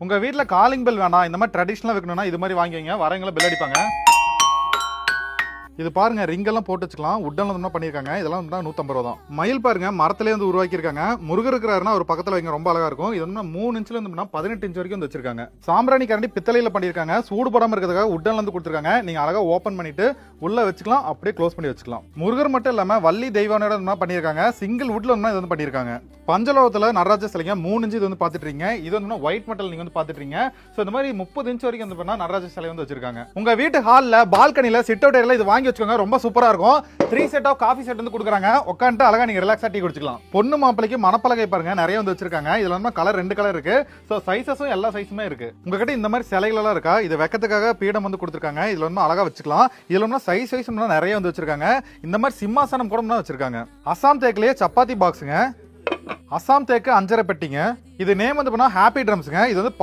உங்க வீட்ல calling bell வேணாம், இந்த மாதிரி ட்ரெடிஷனலா வைக்கணும்னா இது மாதிரி வாங்கிங்க. வரவங்கள பெல் அடிப்பாங்க. இது பாருங்க, ரிங் எல்லாம் போட்டு வச்சுக்கலாம். உட்டன்ல தான் பண்ணிருக்காங்க. இதெல்லாம் 150 ரூபா தான். மயில் பாருங்க, மரத்திலே வந்து உருவாக்கி இருக்காங்க. முருகர் இருக்கிறாருன்னா ஒரு பக்கத்துல வைங்க, ரொம்ப அழகா இருக்கும். இது வந்து 3 இன்ச்ல இருந்து 18 இன்ச் வரைக்கும் வந்து வச்சிருக்காங்க. சாம்பிராணி கரண்டி பித்தளையில பண்ணிருக்காங்க. சூடு போடாம இருக்கிறதுக்காக உட்டன்ல இருந்து கொடுத்துருக்காங்க. நீங்க அழகா ஓபன் பண்ணிட்டு உள்ள வச்சுக்கலாம், அப்படியே க்ளோஸ் பண்ணி வச்சுக்கலாம். முருகர் மட்டும் இல்லாம வள்ளி தெய்வானோட பண்ணிருக்காங்க. சிங்கிள் வுட்ல இது வந்து பண்ணிருக்காங்க. பஞ்சலோகத்துல நடராஜ சிலைங்க 3 இன்ச் இது வந்து பாத்துட்டு இருக்கீங்க. இது வந்து ஒயிட் மெட்டல் நீங்க வந்து பாத்துட்டு இருக்கீங்க. சோ இந்த மாதிரி 30 இன்ச் வரைக்கும் வந்து பண்ணா நடராஜ சிலை வந்து வச்சிருக்காங்க. உங்க வீட்டு ஹால்ல பால்கனில சிட் அவுட் ஏரியால இது வாங்கி வச்சுக்கோங்க, ரொம்ப சூப்பரா இருக்கும். 3 செட் ஆஃப் காஃபி செட் வந்து கொடுக்குறாங்க. உட்காந்துட்டு அழகா நீங்க ரிலாக்ஸா டீ குடிச்சுக்கலாம். பொண்ணு மாப்பிளைக்கு மணப்பலகை பாருங்க, நிறைய வந்து வச்சிருக்காங்க. இதுல வந்து கலர் 2 கலர் இருக்கு. சோ சைஸஸும் எல்லா சைஸுமே இருக்கு. உங்ககிட்ட இந்த மாதிரி சிலைகள் எல்லாம் இருக்கா? இது வைக்கிறதுக்காக பீடம் வந்து கொடுத்துருக்காங்க. இதுல வந்து அழகா வச்சுக்கலாம். இதுல வந்து சைஸ் நிறைய வந்து வச்சிருக்காங்க. இந்த மாதிரி சிம்மாசனம் கூட வச்சிருக்காங்க. அசாம் தேக்கிலேயே சப்பாத்தி பாக்ஸுங்க. அசாம் தேக்கு அஞ்சரை பெட்டிங்க. இது நேம் வந்து ஹாப்பி ட்ரம்ஸ்ங்க. இது வந்து